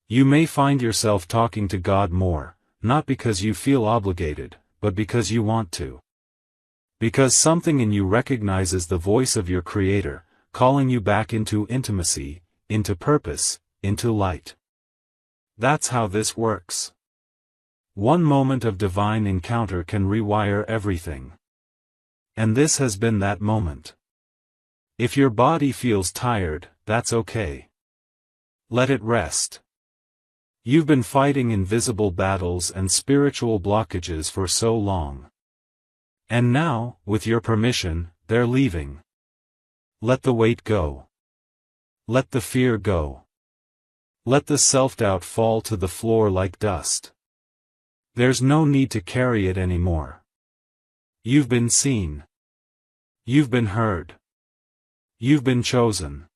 You may find yourself talking to God more, not because you feel obligated, but because you want to. Because something in you recognizes the voice of your Creator, calling you back into intimacy, into purpose, into light. That's how this works. One moment of divine encounter can rewire everything. And this has been that moment. If your body feels tired, that's okay. Let it rest. You've been fighting invisible battles and spiritual blockages for so long. And now, with your permission, they're leaving. Let the weight go. Let the fear go. Let the self-doubt fall to the floor like dust. There's no need to carry it anymore. You've been seen. You've been heard. You've been chosen.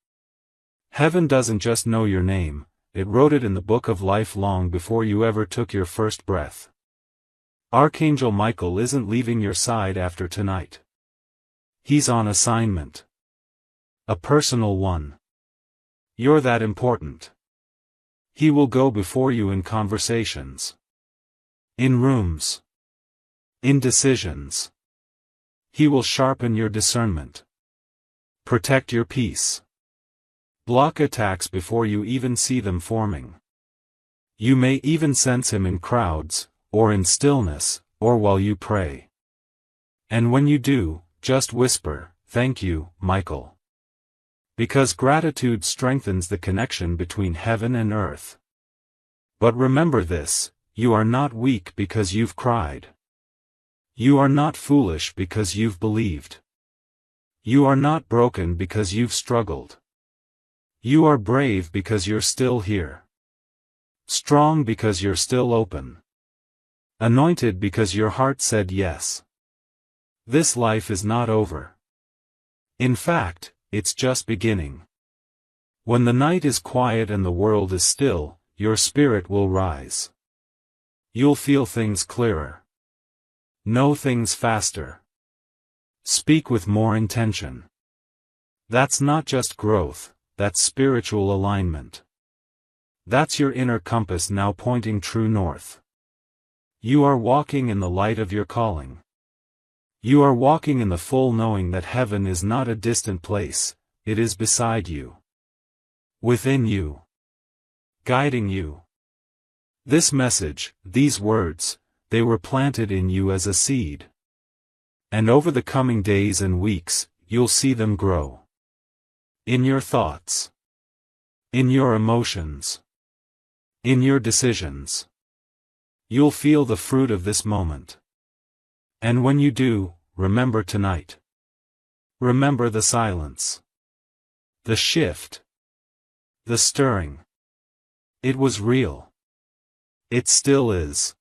Heaven doesn't just know your name, it wrote it in the book of life long before you ever took your first breath. Archangel Michael isn't leaving your side after tonight. He's on assignment. A personal one. You're that important. He will go before you in conversations. In rooms. In decisions. He will sharpen your discernment. Protect your peace. Block attacks before you even see them forming. You may even sense him in crowds, or in stillness, or while you pray. And when you do, just whisper, "Thank you, Michael." Because gratitude strengthens the connection between heaven and earth. But remember this, you are not weak because you've cried. You are not foolish because you've believed. You are not broken because you've struggled. You are brave because you're still here. Strong because you're still open. Anointed because your heart said yes. This life is not over. In fact, it's just beginning. When the night is quiet and the world is still, your spirit will rise. You'll feel things clearer. Know things faster. Speak with more intention. That's not just growth, that's spiritual alignment. That's your inner compass now pointing true north. You are walking in the light of your calling. You are walking in the full knowing that heaven is not a distant place, it is beside you. Within you. Guiding you. This message, these words, they were planted in you as a seed. And over the coming days and weeks, you'll see them grow. In your thoughts. In your emotions. In your decisions. You'll feel the fruit of this moment. And when you do, remember tonight. Remember the silence. The shift. The stirring. It was real. It still is.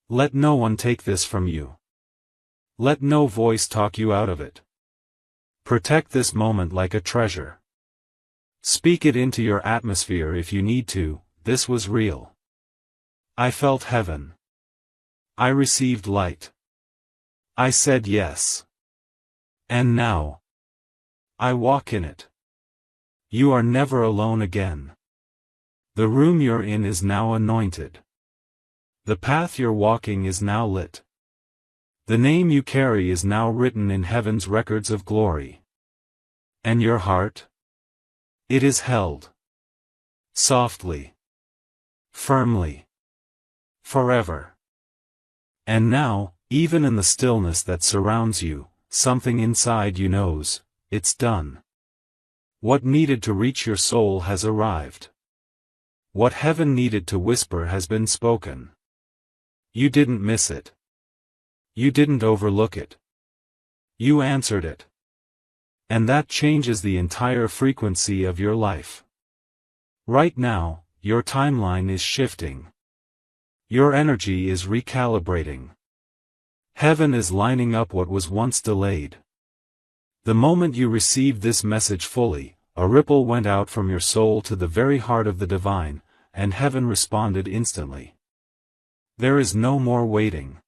Let no one take this from you. Let no voice talk you out of it. Protect this moment like a treasure. Speak it into your atmosphere if you need to. This was real. I felt heaven. I received light. I said yes. And now, I walk in it. You are never alone again. The room you're in is now anointed. The path you're walking is now lit. The name you carry is now written in heaven's records of glory. And your heart? It is held. Softly. Firmly. Forever. And now, even in the stillness that surrounds you, something inside you knows, it's done. What needed to reach your soul has arrived. What heaven needed to whisper has been spoken. You didn't miss it. You didn't overlook it. You answered it. And that changes the entire frequency of your life. Right now, your timeline is shifting. Your energy is recalibrating. Heaven is lining up what was once delayed. The moment you received this message fully, a ripple went out from your soul to the very heart of the divine, and heaven responded instantly. There is no more waiting.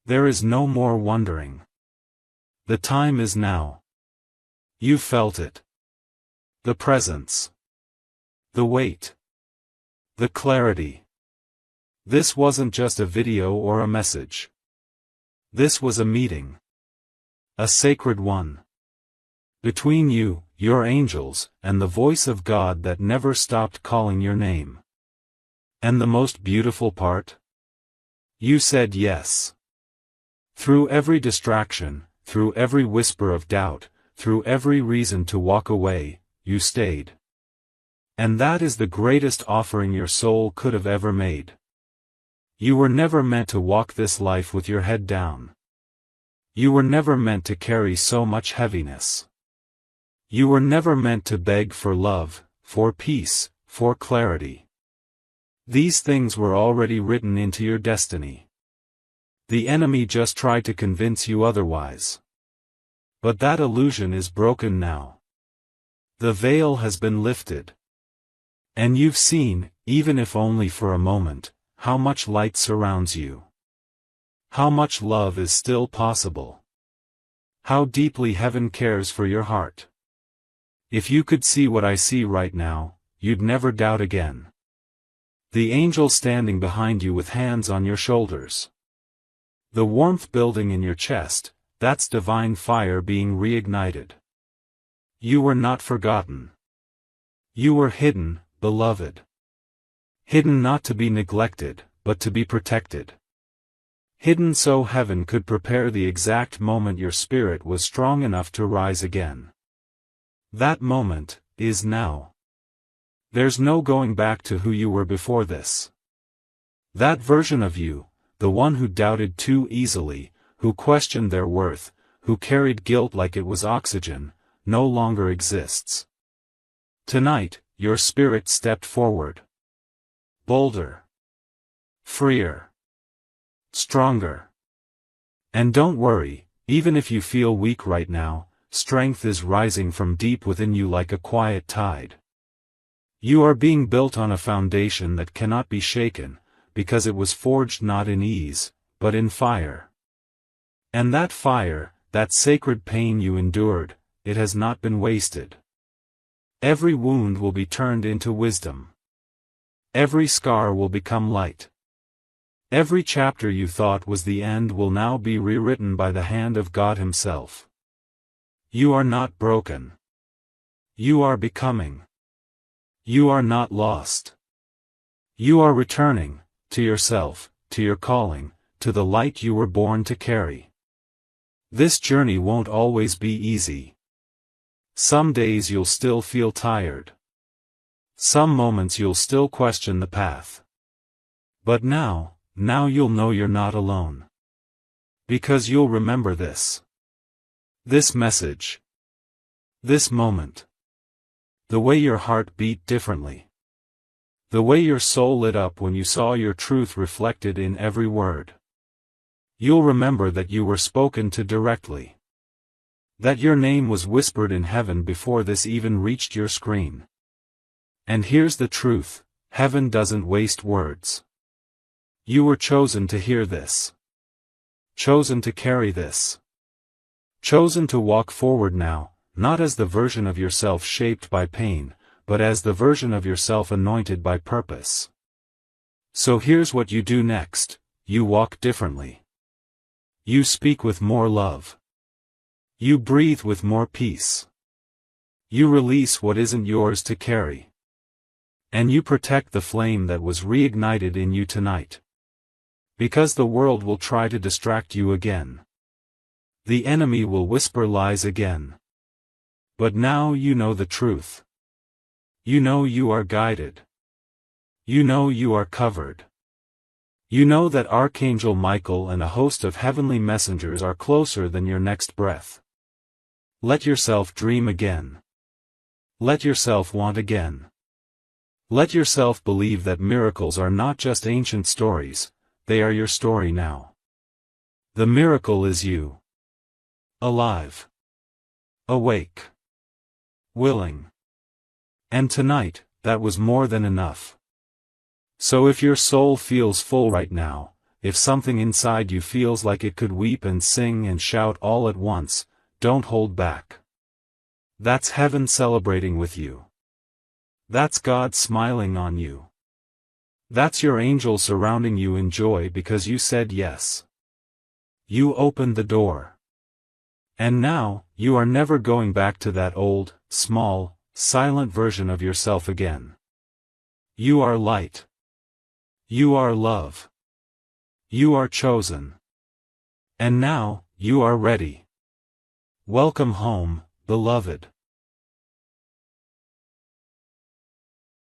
There is no more wondering. The time is now. You felt it. The presence. The weight. The clarity. This wasn't just a video or a message. This was a meeting. A sacred one. Between you, your angels, and the voice of God that never stopped calling your name. And the most beautiful part? You said yes. Through every distraction, through every whisper of doubt, through every reason to walk away, you stayed. And that is the greatest offering your soul could have ever made. You were never meant to walk this life with your head down. You were never meant to carry so much heaviness. You were never meant to beg for love, for peace, for clarity. These things were already written into your destiny. The enemy just tried to convince you otherwise. But that illusion is broken now. The veil has been lifted. And you've seen, even if only for a moment, how much light surrounds you. How much love is still possible. How deeply heaven cares for your heart. If you could see what I see right now, you'd never doubt again. The angel standing behind you with hands on your shoulders. The warmth building in your chest, that's divine fire being reignited. You were not forgotten. You were hidden, beloved. Hidden not to be neglected, but to be protected. Hidden so heaven could prepare the exact moment your spirit was strong enough to rise again. That moment is now. There's no going back to who you were before this. That version of you, the one who doubted too easily, who questioned their worth, who carried guilt like it was oxygen, no longer exists. Tonight, your spirit stepped forward. Bolder. Freer. Stronger. And don't worry, even if you feel weak right now, strength is rising from deep within you like a quiet tide. You are being built on a foundation that cannot be shaken, because it was forged not in ease, but in fire. And that fire, that sacred pain you endured, it has not been wasted. Every wound will be turned into wisdom. Every scar will become light. Every chapter you thought was the end will now be rewritten by the hand of God Himself. You are not broken. You are becoming. You are not lost. You are returning, to yourself, to your calling, to the light you were born to carry. This journey won't always be easy. Some days you'll still feel tired. Some moments you'll still question the path. But now you'll know you're not alone. Because you'll remember this. This message. This moment. The way your heart beat differently. The way your soul lit up when you saw your truth reflected in every word. You'll remember that you were spoken to directly. That your name was whispered in heaven before this even reached your screen. And here's the truth, heaven doesn't waste words. You were chosen to hear this. Chosen to carry this. Chosen to walk forward now, not as the version of yourself shaped by pain, but as the version of yourself anointed by purpose. So here's what you do next, you walk differently. You speak with more love. You breathe with more peace. You release what isn't yours to carry. And you protect the flame that was reignited in you tonight. Because the world will try to distract you again. The enemy will whisper lies again. But now you know the truth. You know you are guided. You know you are covered. You know that Archangel Michael and a host of heavenly messengers are closer than your next breath. Let yourself dream again. Let yourself want again. Let yourself believe that miracles are not just ancient stories, they are your story now. The miracle is you. Alive. Awake. Willing. And tonight, that was more than enough. So if your soul feels full right now, if something inside you feels like it could weep and sing and shout all at once, don't hold back. That's heaven celebrating with you. That's God smiling on you. That's your angel surrounding you in joy because you said yes. You opened the door. And now, you are never going back to that old, small, silent version of yourself again. You are light. You are love. You are chosen. And now, you are ready. Welcome home, beloved.